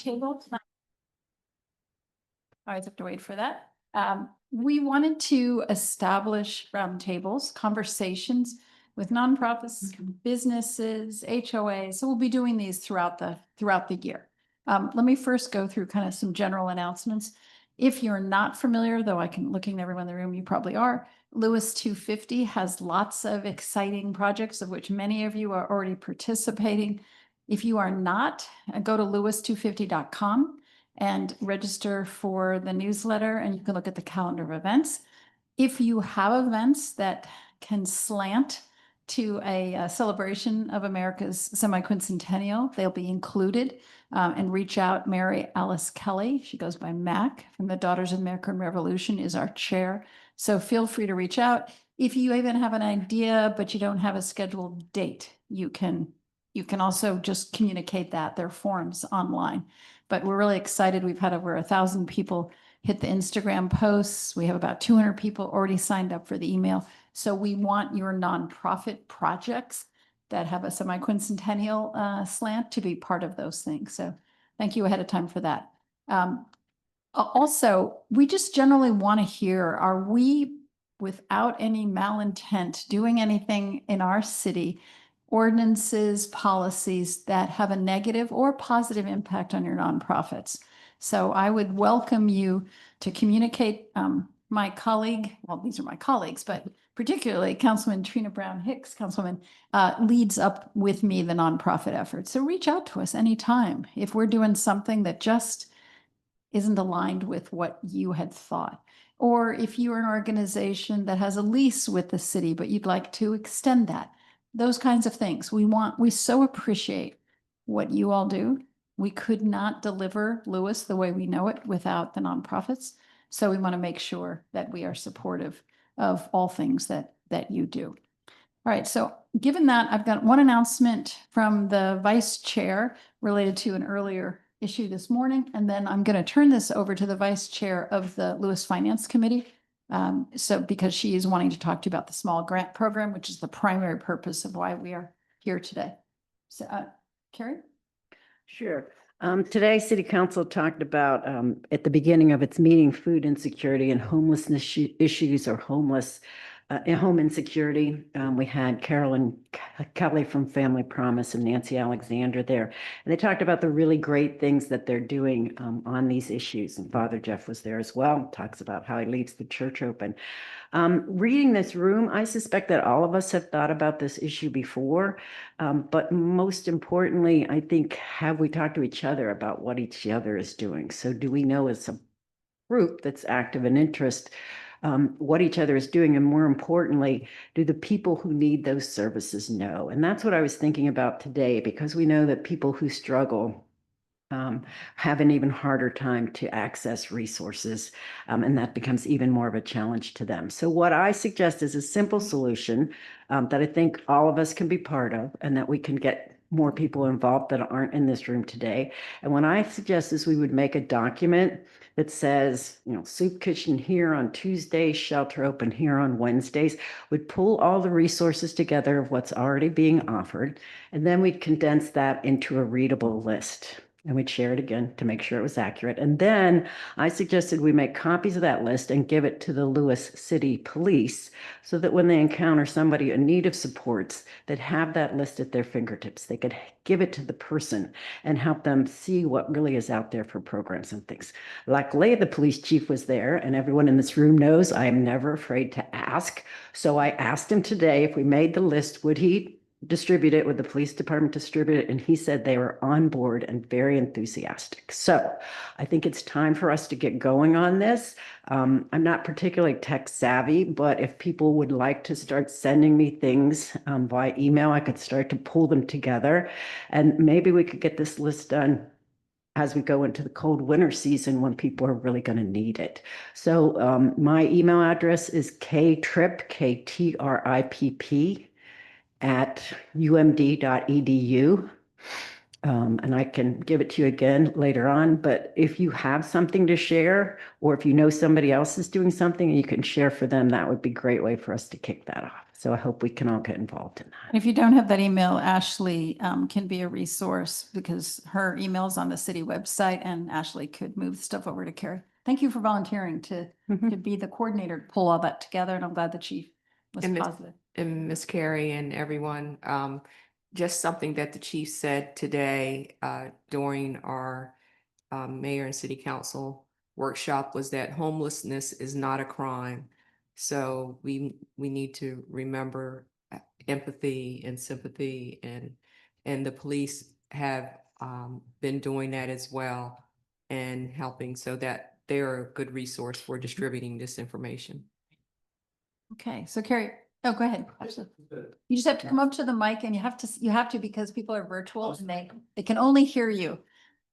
roundtable tonight. I always have to wait for that. We wanted to establish roundtables, conversations with nonprofits, businesses, HOAs. So we'll be doing these throughout the year. Let me first go through kind of some general announcements. If you're not familiar, though looking at everyone in the room, you probably are, Lewis 250 has lots of exciting projects of which many of you are already participating. If you are not, go to lewis250.com and register for the newsletter, and you can look at the calendar of events. If you have events that can slant to a celebration of America's semi-quincentennial, they'll be included. And reach out. Mary Alice Kelly, she goes by Mac, from the Daughters of the American Revolution, is our chair. So feel free to reach out. If you even have an idea, but you don't have a scheduled date, you can also just communicate that. There are forums online. But we're really excited. We've had over 1,000 people hit the Instagram posts. We have about 200 people already signed up for the email. So we want your nonprofit projects that have a semi-quincentennial slant to be part of those things. So thank you ahead of time for that. Also, we just generally want to hear, are we, without any malintent, doing anything in our city, ordinances, policies that have a negative or positive impact on your nonprofits? So I would welcome you to communicate. My colleague, well, these are my colleagues, but particularly Councilman Trina Brown Hicks, Councilwoman, leads up with me the nonprofit effort. So reach out to us anytime if we're doing something that just isn't aligned with what you had thought. Or if you're an organization that has a lease with the city, but you'd like to extend that. Those kinds of things. We so appreciate what you all do. We could not deliver Lewis the way we know it without the nonprofits. So we want to make sure that we are supportive of all things that you do. All right, so given that, I've got one announcement from the vice chair related to an earlier issue this morning, and then I'm going to turn this over to the vice chair of the Lewis Finance Committee. So because she is wanting to talk to you about the small grant program, which is the primary purpose of why we are here today. So, Carrie? Sure. Today, City Council talked about, at the beginning of its meeting, food insecurity and homelessness issues, or home insecurity. We had Carolyn Kelly from Family Promise and Nancy Alexander there. And they talked about the really great things that they're doing on these issues. And Father Jeff was there as well, talks about how he leaves the church open. Reading this room, I suspect that all of us have thought about this issue before, but most importantly, I think, have we talked to each other about what each other is doing? So do we know as a group that's active in interest what each other is doing? And more importantly, do the people who need those services know? And that's what I was thinking about today, because we know that people who struggle have an even harder time to access resources, and that becomes even more of a challenge to them. So what I suggest is a simple solution that I think all of us can be part of, and that we can get more people involved that aren't in this room today. And what I suggest is we would make a document that says, soup kitchen here on Tuesdays, shelter open here on Wednesdays. We'd pull all the resources together of what's already being offered, and then we'd condense that into a readable list. And we'd share it again to make sure it was accurate. And then I suggested we make copies of that list and give it to the Lewis City Police, so that when they encounter somebody in need of supports that have that list at their fingertips, they could give it to the person and help them see what really is out there for programs and things. Luckily, the police chief was there, and everyone in this room knows I am never afraid to ask. So I asked him today, if we made the list, would he distribute it, with the police department distribute it? And he said they were on board and very enthusiastic. So I think it's time for us to get going on this. I'm not particularly tech savvy, but if people would like to start sending me things via email, I could start to pull them together, and maybe we could get this list done as we go into the cold winter season when people are really going to need it. So my email address is ktripp, KTRIPP, at umd.edu. And I can give it to you again later on, but if you have something to share, or if you know somebody else is doing something and you can share for them, that would be a great way for us to kick that off. So I hope we can all get involved in that. If you don't have that email, Ashley can be a resource because her email's on the city website and Ashley could move stuff over to Carrie. Thank you for volunteering to be the coordinator, to pull all that together, and I'm glad the chief was And positive. And Miss Carrie and everyone, just something that the chief said today during our mayor and city council workshop was that homelessness is not a crime. So we need to remember empathy and sympathy, and the police have been doing that as well and helping, so that they're a good resource for distributing this information. Okay, so Carrie, oh, go ahead. Ashley. You just have to come up to the mic, and you have to because people are virtual and they can only hear you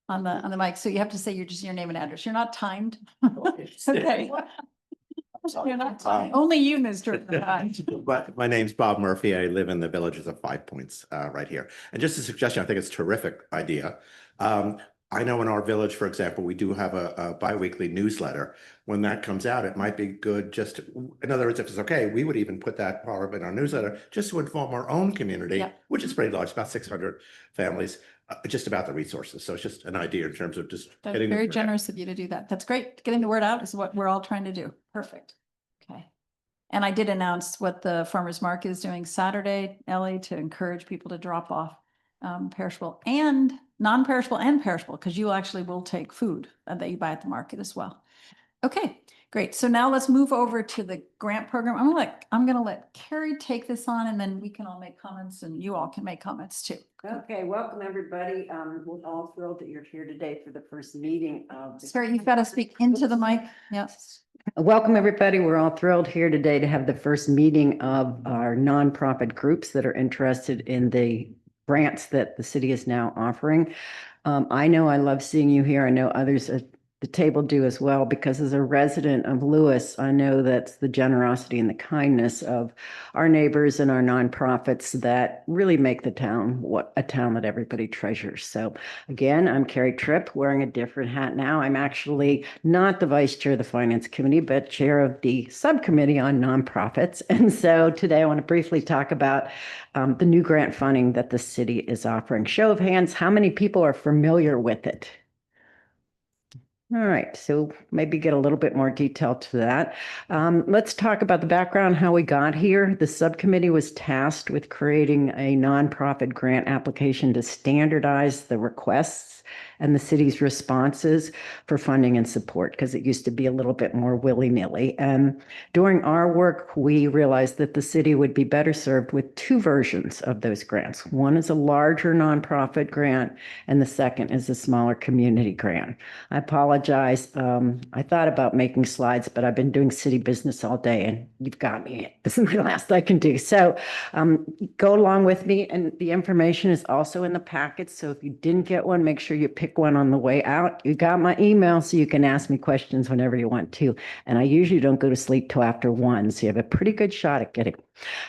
on the mic. So you have to say your name and address. You're not timed. Okay. You're not timed. Only you, Mr. But my name's Bob Murphy. I live in the Villages of Five Points right here. And just a suggestion, I think it's a terrific idea. I know in our village, for example, we do have a biweekly newsletter. When that comes out, it might be good just to, in other words, if it's okay, we would even put that part in our newsletter just to inform our own community, Yep. which is pretty large, about 600 families, just about the resources. So it's just an idea in terms of just That's getting very the- generous of you to do that. That's great. Getting the word out is what we're all trying to do. Perfect. Okay. And I did announce what the farmer's market is doing Saturday, Ellie, to encourage people to drop off perishable and non-perishable and perishable, because you actually will take food that you buy at the market as well. Okay, great. So now let's move over to the grant program. I'm gonna let Carrie take this on, and then we can all make comments, and you all can make comments too. Okay, welcome everybody. We're all thrilled that you're here today for the first meeting of. Sorry, you've got to speak into the mic. Yes. Welcome, everybody. We're all thrilled here today to have the first meeting of our nonprofit groups that are interested in the grants that the city is now offering. I know I love seeing you here. I know others at the table do as well, because as a resident of Lewis, I know that's the generosity and the kindness of our neighbors and our nonprofits that really make the town a town that everybody treasures. So again, I'm Carrie Tripp, wearing a different hat now. I'm actually not the vice chair of the finance committee, but chair of the subcommittee on nonprofits. And so today I want to briefly talk about the new grant funding that the city is offering. Show of hands, how many people are familiar with it? All right, so maybe get a little bit more detail to that. Let's talk about the background, how we got here. The subcommittee was tasked with creating a nonprofit grant application to standardize the requests and the city's responses for funding and support, because it used to be a little bit more willy-nilly. And during our work, we realized that the city would be better served with two versions of those grants. One is a larger nonprofit grant, and the second is a smaller community grant. I apologize. I thought about making slides, but I've been doing city business all day, and you've got me. This is my last I can do. So go along with me, and the information is also in the packet. So if you didn't get one, make sure you pick one on the way out. You got my email, so you can ask me questions whenever you want to. And I usually don't go to sleep till after 1, so you have a pretty good shot at getting.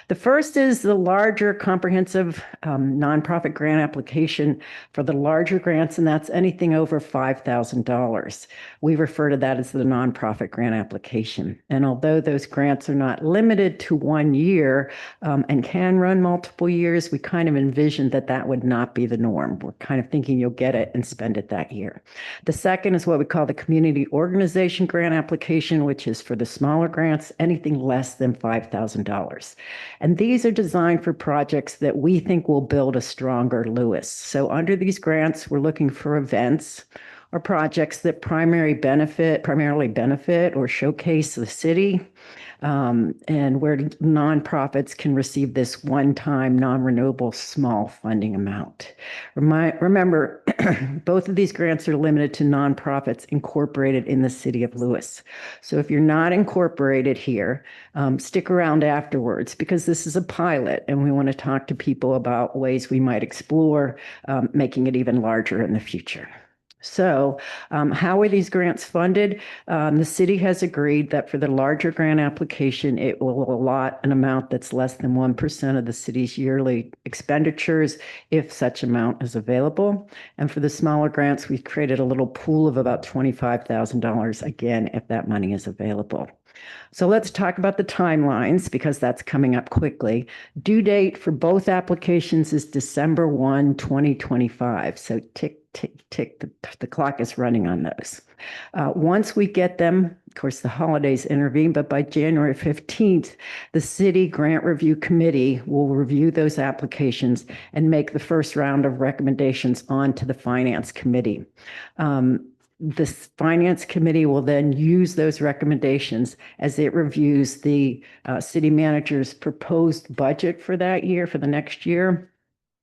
The first is the larger comprehensive nonprofit grant application for the larger grants, and that's anything over $5,000. We refer to that as the nonprofit grant application. And although those grants are not limited to 1 year and can run multiple years, we kind of envisioned that that would not be the norm. We're kind of thinking you'll get it and spend it that year. The second is what we call the community organization grant application, which is for the smaller grants, anything less than $5,000. And these are designed for projects that we think will build a stronger Lewis. So under these grants, we're looking for events or projects that primarily benefit or showcase the city, and where nonprofits can receive this one-time non-renewable small funding amount. Remember, both of these grants are limited to nonprofits incorporated in the city of Lewis. So if you're not incorporated here, stick around afterwards, because this is a pilot and we want to talk to people about ways we might explore making it even larger in the future. So how are these grants funded? The city has agreed that for the larger grant application, it will allot an amount that's less than 1% of the city's yearly expenditures, if such amount is available. And for the smaller grants, we've created a little pool of about $25,000, again, if that money is available. So let's talk about the timelines because that's coming up quickly. Due date for both applications is December 1, 2025. So tick, tick, tick, the clock is running on those. Once we get them, of course, the holidays intervene, but by January 15th, the City Grant Review Committee will review those applications and make the first round of recommendations on to the Finance Committee. This Finance Committee will then use those recommendations as it reviews the city manager's proposed budget for that year, for the next year,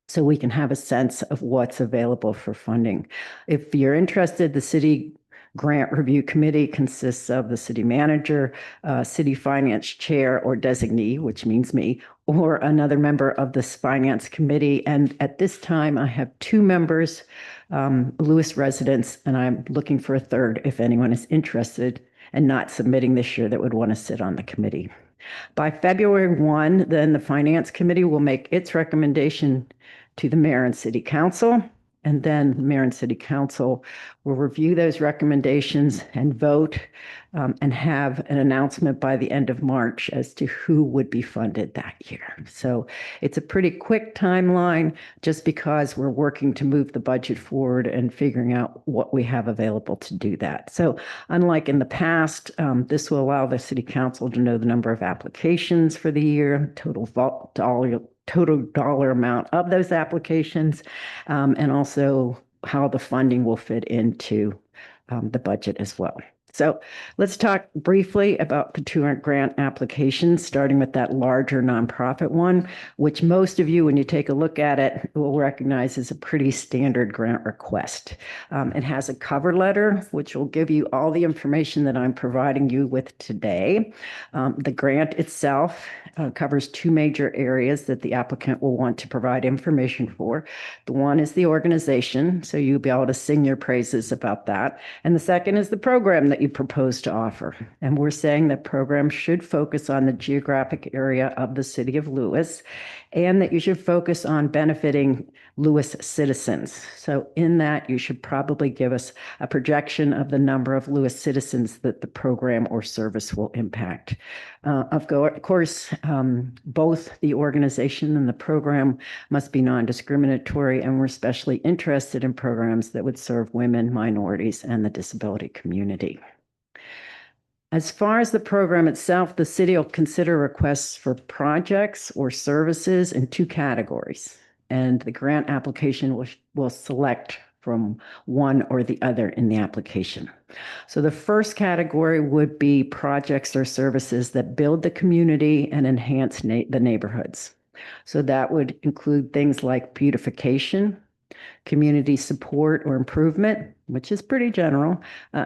so we can have a sense of what's available for funding. If you're interested, the City Grant Review Committee consists of the city manager, city finance chair or designee, which means me, or another member of this finance committee. And at this time, I have 2 members, Lewis residents, and I'm looking for a third if anyone is interested and not submitting this year that would want to sit on the committee. By February 1, then the Finance Committee will make its recommendation to the mayor and city council. And then the mayor and city council will review those recommendations and vote and have an announcement by the end of March as to who would be funded that year. So it's a pretty quick timeline just because we're working to move the budget forward and figuring out what we have available to do that. So unlike in the past, this will allow the city council to know the number of applications for the year, total dollar amount of those applications, and also how the funding will fit into the budget as well. So let's talk briefly about the 2 grant applications, starting with that larger nonprofit one, which most of you, when you take a look at it, will recognize as a pretty standard grant request. It has a cover letter, which will give you all the information that I'm providing you with today. The grant itself covers 2 major areas that the applicant will want to provide information for. The one is the organization, so you'll be able to sing your praises about that. And the second is the program that you propose to offer. And we're saying that programs should focus on the geographic area of the city of Lewis, and that you should focus on benefiting Lewis citizens. So in that, you should probably give us a projection of the number of Lewis citizens that the program or service will impact. Of course, both the organization and the program must be non-discriminatory, and we're especially interested in programs that would serve women, minorities, and the disability community. As far as the program itself, the city will consider requests for projects or services in 2 categories, and the grant application will select from one or the other in the application. So the first category would be projects or services that build the community and enhance the neighborhoods. So that would include things like beautification, community support or improvement, which is pretty general,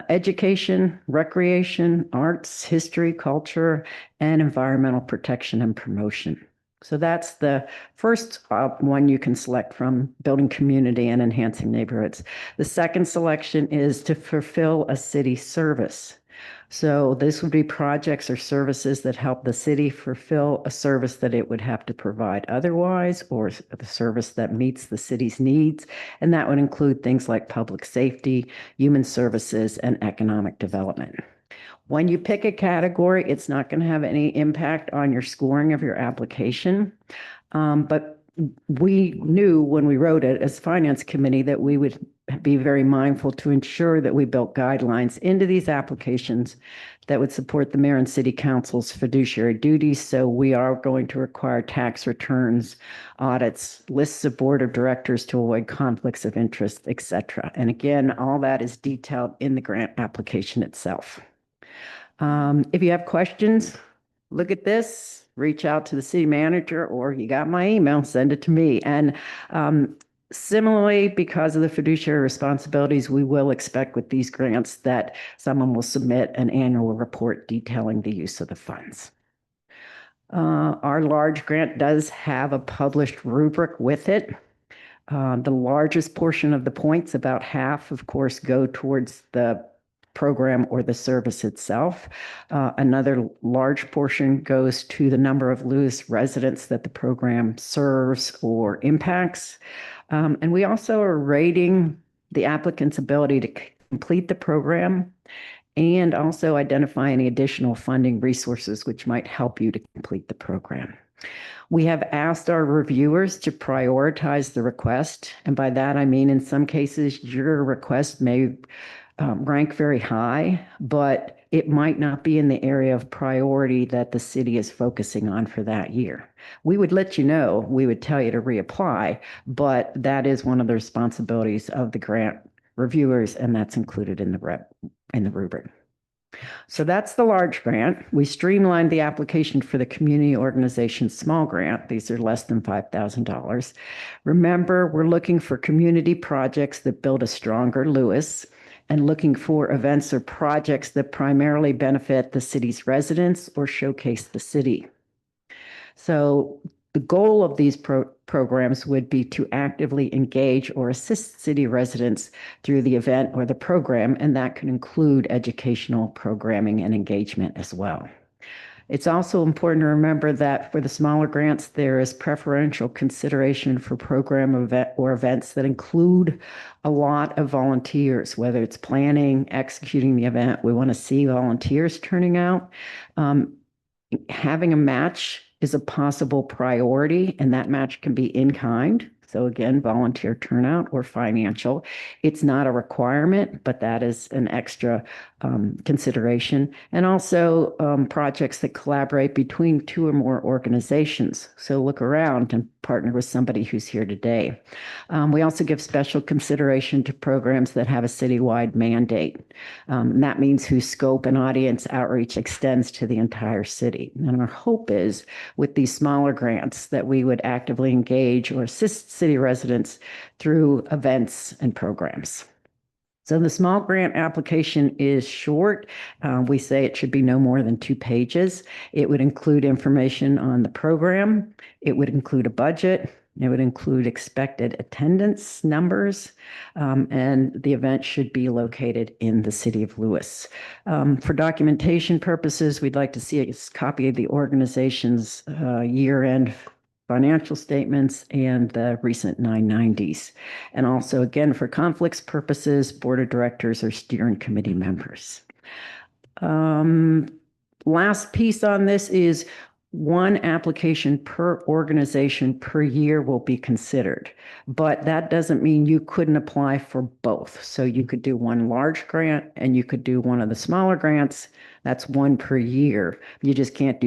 education, recreation, arts, history, culture, and environmental protection and promotion. So that's the first one you can select from, building community and enhancing neighborhoods. The second selection is to fulfill a city service. So this would be projects or services that help the city fulfill a service that it would have to provide otherwise, or the service that meets the city's needs. And that would include things like public safety, human services, and economic development. When you pick a category, it's not going to have any impact on your scoring of your application. But we knew when we wrote it as Finance Committee that we would be very mindful to ensure that we built guidelines into these applications that would support the mayor and city council's fiduciary duties. So we are going to require tax returns, audits, lists of board of directors to avoid conflicts of interest, etc. And again, all that is detailed in the grant application itself. If you have questions, look at this, reach out to the city manager, or you got my email, send it to me. And similarly, because of the fiduciary responsibilities, we will expect with these grants that someone will submit an annual report detailing the use of the funds. Our large grant does have a published rubric with it. The largest portion of the points, about half, of course, go towards the program or the service itself. Another large portion goes to the number of Lewis residents that the program serves or impacts. And we also are rating the applicant's ability to complete the program and also identify any additional funding resources which might help you to complete the program. We have asked our reviewers to prioritize the request, and by that I mean in some cases your request may rank very high, but it might not be in the area of priority that the city is focusing on for that year. We would let you know, we would tell you to reapply, but that is one of the responsibilities of the grant reviewers, and that's included in the rubric. So that's the large grant. We streamlined the application for the community organization small grant. These are less than $5,000. Remember, we're looking for community projects that build a stronger Lewis and looking for events or projects that primarily benefit the city's residents or showcase the city. So the goal of these programs would be to actively engage or assist city residents through the event or the program, and that can include educational programming and engagement as well. It's also important to remember that for the smaller grants, there is preferential consideration for program or events that include a lot of volunteers, whether it's planning, executing the event. We want to see volunteers turning out. Having a match is a possible priority, and that match can be in kind. So again, volunteer turnout or financial. It's not a requirement, but that is an extra consideration. And also projects that collaborate between two or more organizations. So look around and partner with somebody who's here today. We also give special consideration to programs that have a citywide mandate. And that means whose scope and audience outreach extends to the entire city. And our hope is with these smaller grants that we would actively engage or assist city residents through events and programs. So the small grant application is short. We say it should be no more than 2 pages. It would include information on the program. It would include a budget. It would include expected attendance numbers, and the event should be located in the city of Lewis. For documentation purposes, we'd like to see a copy of the organization's year-end financial statements and the recent 990s. And also, again, for conflicts purposes, board of directors or steering committee members. Last piece on this is 1 application per organization per year will be considered, but that doesn't mean you couldn't apply for both. So you could do 1 large grant and you could do 1 of the smaller grants. That's 1 per year. You just can't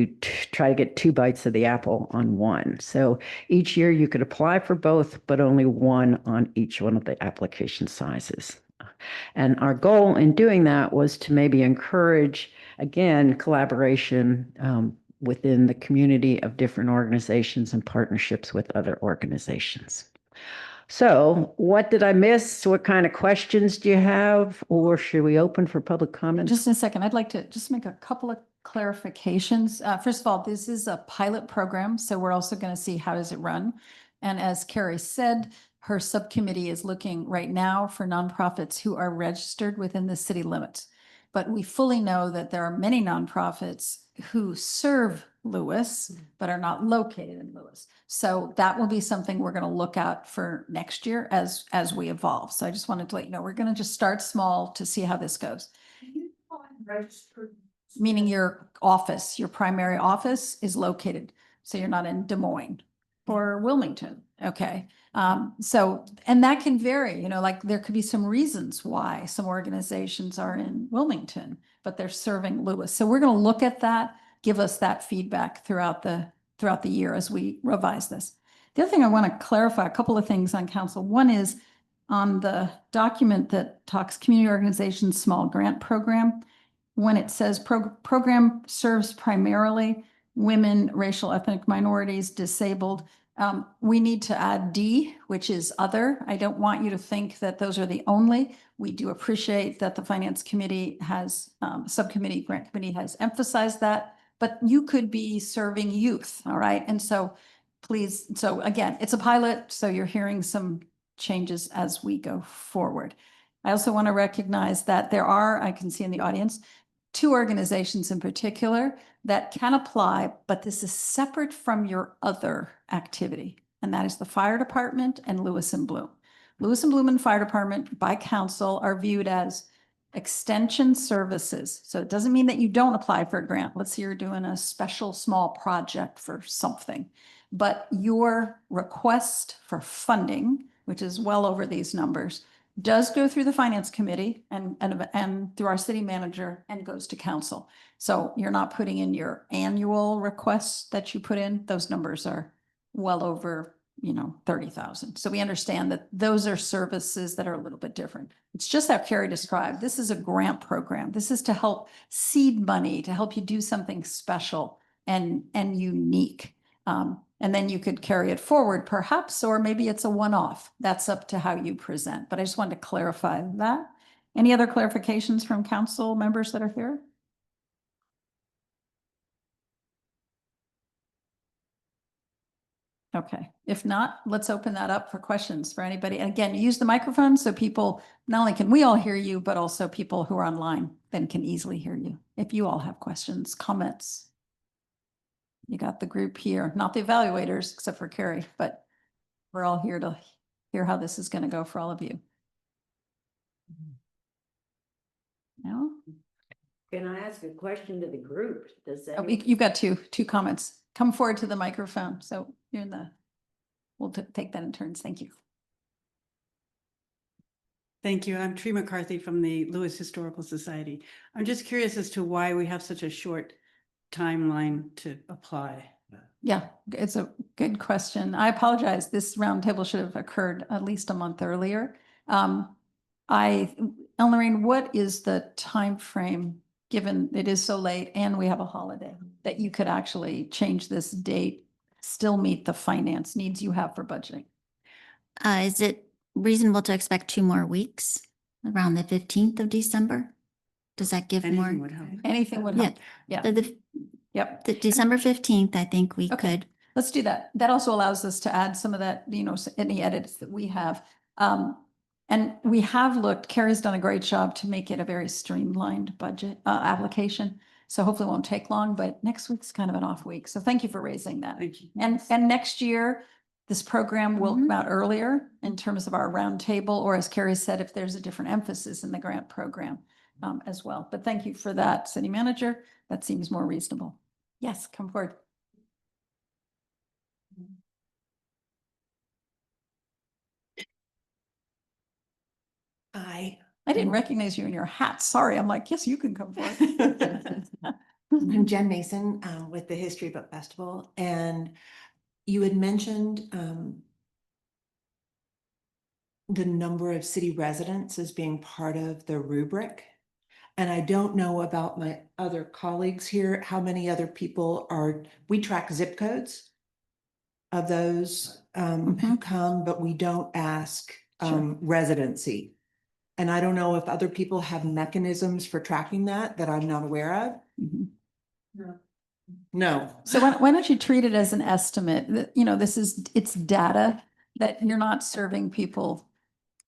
try to get 2 bites of the apple on 1. So each year you could apply for both, but only 1 on each one of the application sizes. And our goal in doing that was to maybe encourage, again, collaboration within the community of different organizations and partnerships with other organizations. So what did I miss? What kind of questions do you have? Or should we open for public comments? Just in a second, I'd like to just make a couple of clarifications. First of all, this is a pilot program, so we're also going to see how does it run. And as Carrie said, her subcommittee is looking right now for nonprofits who are registered within the city limits. But we fully know that there are many nonprofits who serve Lewis, but are not located in Lewis. So that will be something we're going to look at for next year as we evolve. So I just wanted to let you know, we're going to just start small to see how this goes. Meaning your office, your primary office is located. So you're not in Des Moines or Wilmington. Okay. So, and that can vary, like there could be some reasons why some organizations are in Wilmington, but they're serving Lewis. So we're going to look at that, give us that feedback throughout the year as we revise this. The other thing I want to clarify, a couple of things on council. One is on the document that talks community organizations small grant program, when it says program serves primarily women, racial, ethnic minorities, disabled, we need to add D, which is other. I don't want you to think that those are the only. We do appreciate that the finance committee has, subcommittee, grant committee has emphasized that, but you could be serving youth, all right? And so please, so again, it's a pilot, so you're hearing some changes as we go forward. I also want to recognize that there are, I can see in the audience, 2 organizations in particular that can apply, but this is separate from your other activity, and that is the fire department and Lewis and Bloom. Lewis and Bloom and Fire Department by council are viewed as extension services. So it doesn't mean that you don't apply for a grant. Let's say you're doing a special small project for something. But your request for funding, which is well over these numbers, does go through the finance committee and through our city manager and goes to council. So you're not putting in your annual requests that you put in. Those numbers are well over, 30,000. So we understand that those are services that are a little bit different. It's just how Carrie described. This is a grant program. This is to help seed money, to help you do something special and unique. And then you could carry it forward perhaps, or maybe it's a one-off. That's up to how you present. But I just wanted to clarify that. Any other clarifications from council members that are here? Okay, if not, let's open that up for questions for anybody. And again, use the microphone so people, not only can we all hear you, but also people who are online then can easily hear you. If you all have questions, comments. You got the group here, not the evaluators, except for Carrie, but we're all here to hear how this is going to go for all of you. No? Can I ask a question to the group? Does that? Oh, you've got two comments. Come forward to the microphone. So you're in we'll take that in turns. Thank you. Thank you. I'm Tree McCarthy from the Lewis Historical Society. I'm just curious as to why we have such a short timeline to apply. Yeah, it's a good question. I apologize. This roundtable should have occurred at least a month earlier. Elnorine, what is the time frame, given it is so late and we have a holiday, that you could actually change this date, still meet the finance needs you have for budgeting? Is it reasonable to expect 2 more weeks around the 15th of December? Does that give Anything more? would help. Anything would Yeah. help. Yeah. Yep. The December 15th, I think we Okay. could. Let's do that. That also allows us to add some of that, any edits that we have. And we have looked, Carrie's done a great job to make it a very streamlined budget application. So hopefully it won't take long, but next week's kind of an off week. So thank you for raising that. Thank you. And next year, this program will come out earlier in terms of our roundtable, or as Carrie said, if there's a different emphasis in the grant program as well. But thank you for that, City Manager. That seems more reasonable. Yes, come forward. Hi, I didn't recognize you in your hat. Sorry. I'm like, yes, you can come forward. I'm Jen Mason with the History Book Festival, and you had mentioned the number of city residents as being part of the rubric. And I don't know about my other colleagues here, how many other people we track zip codes of those who come, but we don't ask Sure. residency. And I don't know if other people have mechanisms for tracking that I'm not aware of. Mhm. No. So why don't you treat it as an estimate that, it's data that you're not serving people.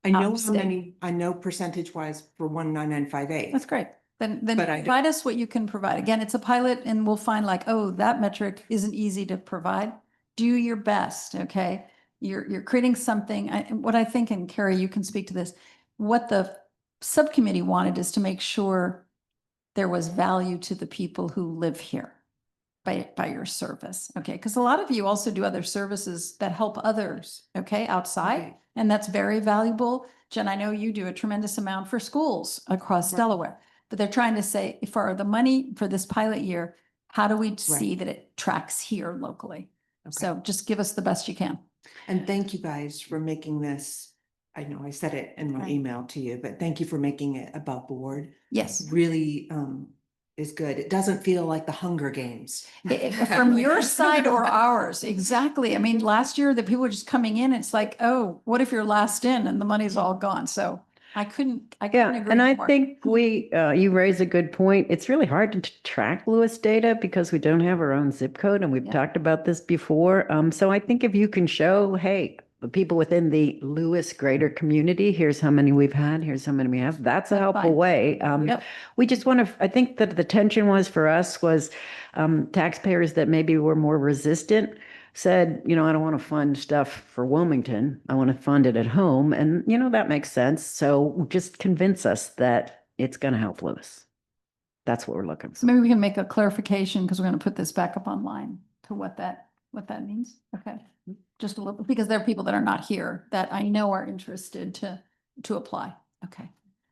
I know how State. many, I know percentage wise for 19958. That's great. Then But I don't- provide us what you can provide. Again, it's a pilot and we'll find like, oh, that metric isn't easy to provide. Do your best, okay? You're creating something. What I think, and Carrie, you can speak to this, what the subcommittee wanted is to make sure there was value to the people who live here by your service, okay? Because a lot of you also do other services that help others, okay, outside, Okay. and that's very valuable. Jen, I know you do a tremendous amount for schools across Right. Delaware, but they're trying to say, for the money for this pilot year, how do we see that it tracks here locally? Okay. So just give us the best you can. And thank you guys for making this. I know I said it in my Okay. email to you, but thank you for making it above board. Yes. Really is good. It doesn't feel like the Hunger Games. From your side or ours, exactly. I mean, last year the people were just coming in, it's like, oh, what if you're last in and the money's all gone? So I couldn't Yeah, agree and I more. think you raise a good point. It's really hard to track Lewis data because we don't have our own zip code, and we've Yeah. talked about this before. So I think if you can show, hey, the people within the Lewis greater community, here's how many we've had, here's how many we have. That's a That's helpful fine. way. Yep. We just want to, I think that the tension was for us was taxpayers that maybe were more resistant said, I don't want to fund stuff for Wilmington. I want to fund it at home. And, that makes sense. So just convince us that it's going to help Lewis. That's what we're looking So for. maybe we can make a clarification because we're going to put this back up online to what that means. Okay. Just a little, because there are people that are not here that I know are interested to apply. Okay.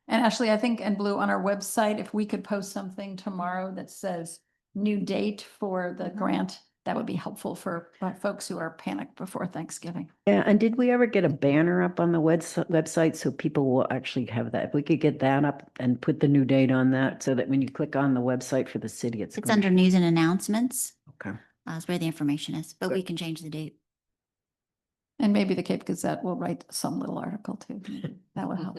And Ashley, I think, and Blue, on our website, if we could post something tomorrow that says new date for the grant, that would be helpful for folks who are panicked before Thanksgiving. Yeah, and did we ever get a banner up on the website so people will actually have that? If we could get that up and put the new date on that so that when you click on the website for the city, it's It's going to- under news and announcements. Okay. Is where the information is, but we can change the date. And maybe the Cape Gazette will write some little article too. Maybe that would help.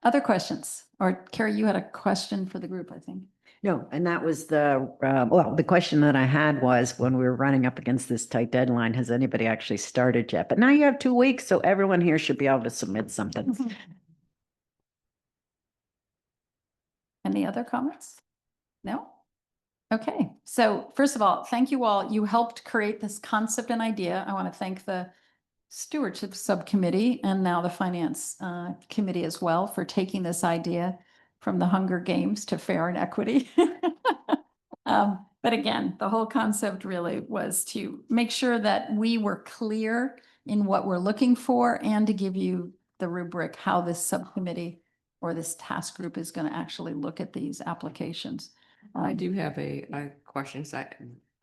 Other questions? Or Carrie, you had a question for the group, I think. No, and that was the question that I had was when we were running up against this tight deadline, has anybody actually started yet? But now you have 2 weeks, so everyone here should be able to submit something. Any other comments? No? Okay, so first of all, thank you all. You helped create this concept and idea. I want to thank the Stewardship Subcommittee and now the Finance Committee as well for taking this idea from the Hunger Games to fair and equity. But again, the whole concept really was to make sure that we were clear in what we're looking for and to give you the rubric how this subcommittee or this task group is going to actually look at these applications. I do have a question. So I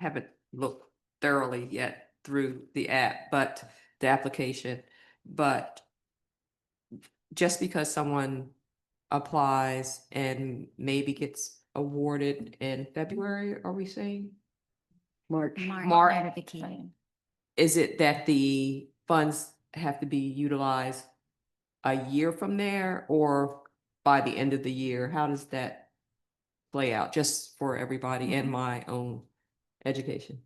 haven't looked thoroughly yet through the app, but the application, but just because someone applies and maybe gets awarded in February, are we saying? March. Mark. Notification. Is it that the funds have to be utilized a year from there or by the end of the year? How does that play out, just for everybody and my own education?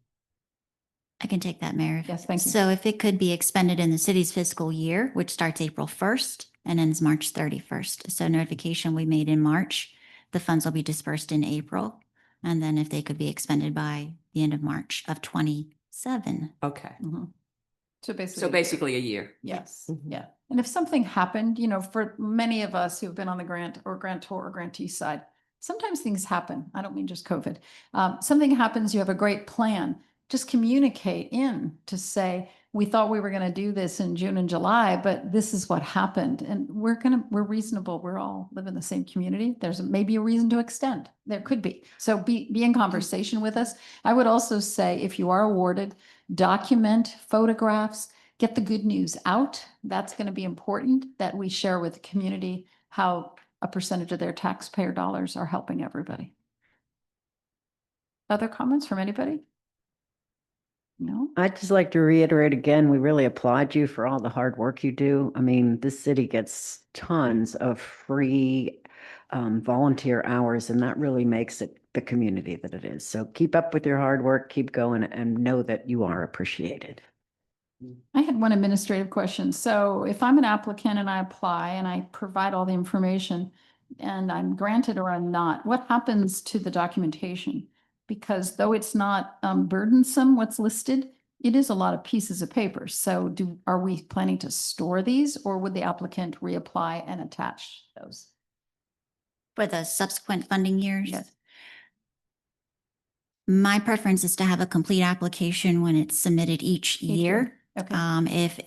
I can take that, Mayor. Yes, thank you. So if it could be expended in the city's fiscal year, which starts April 1st and ends March 31st. So notification we made in March, the funds will be dispersed in April. And then if they could be expended by the end of March of 27. Okay, Mhm. So basically. so basically a year. Yes, Mhm. yeah. And if something happened, for many of us who've been on the grant or grantor or grantee side, sometimes things happen. I don't mean just COVID. Something happens, you have a great plan. Just communicate in to say, we thought we were going to do this in June and July, but this is what happened. And we're reasonable. We're all live in the same community. There's maybe a reason to extend. There could be. So be in conversation with us. I would also say if you are awarded, document photographs, get the good news out. That's going to be important that we share with the community how a percentage of their taxpayer dollars are helping everybody. Other comments from anybody? No? I'd just like to reiterate again, we really applaud you for all the hard work you do. I mean, this city gets tons of free volunteer hours, and that really makes it the community that it is. So keep up with your hard work, keep going, and know that you are appreciated. I had one administrative question. So if I'm an applicant and I apply and I provide all the information and I'm granted or I'm not, what happens to the documentation? Because though it's not burdensome, what's listed, it is a lot of pieces of paper. So are we planning to store these or would the applicant reapply and attach those? For the subsequent funding years? Yes. My preference is to have a complete application when it's submitted each year. Okay. If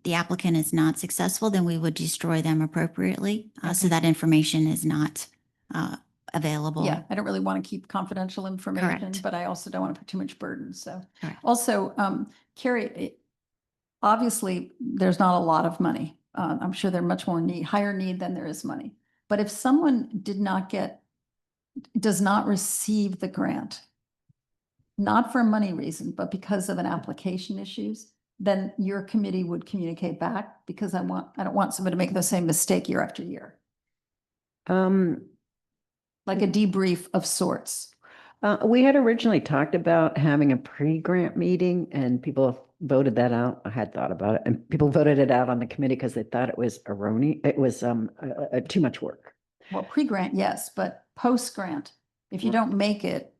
the applicant is not successful, then we would destroy them appropriately. So Okay. that information is not available. Yeah, I don't really want to keep confidential information, Correct. but I also don't want to put too much burden. So Correct. also, Carrie, obviously there's not a lot of money. I'm sure there's much more higher need than there is money. But if someone does not receive the grant, not for a money reason, but because of an application issues, then your committee would communicate back because I don't want somebody to make the same mistake year after year. Like a debrief of sorts. We had originally talked about having a pre-grant meeting and people voted that out. I had thought about it and people voted it out on the committee because they thought it was erroneous. It was too much work. Well, pre-grant, yes, but post-grant, if you don't make it,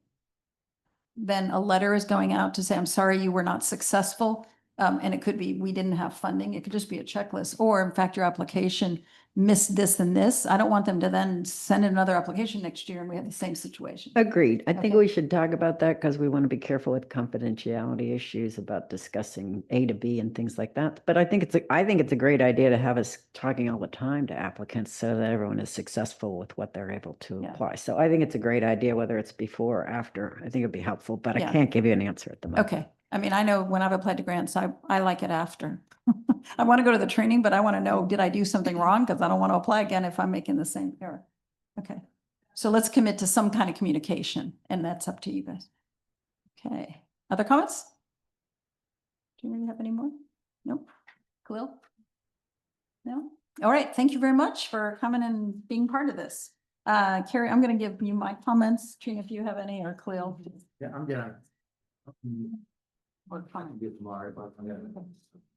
then a letter is going out to say, I'm sorry, you were not successful. And it could be, we didn't have funding. It could just be a checklist, or in fact, your application missed this and this. I don't want them to then send in another application next year and we have the same situation. Agreed. I think Okay. we should talk about that because we want to be careful with confidentiality issues about discussing A to B and things like that. But I think it's a great idea to have us talking all the time to applicants so that everyone is successful with what they're able to Yeah. apply. So I think it's a great idea, whether it's before or after. I think it'd be helpful, but Yeah. I can't give you an answer at the moment. Okay. I mean, I know when I've applied to grants, I like it after. I want to go to the training, but I want to know, did I do something wrong? Because I don't want to apply again if I'm making the same error. Okay. So let's commit to some kind of communication, and that's up to you guys. Okay. Other comments? Do you have any more? Nope. Khalil? No? All right. Thank you very much for coming and being part of this. Carrie, I'm going to give you my comments. Trina, if you have any, or Khalil. Yeah, I'm gonna. Or comment. Get tomorrow, but I'm gonna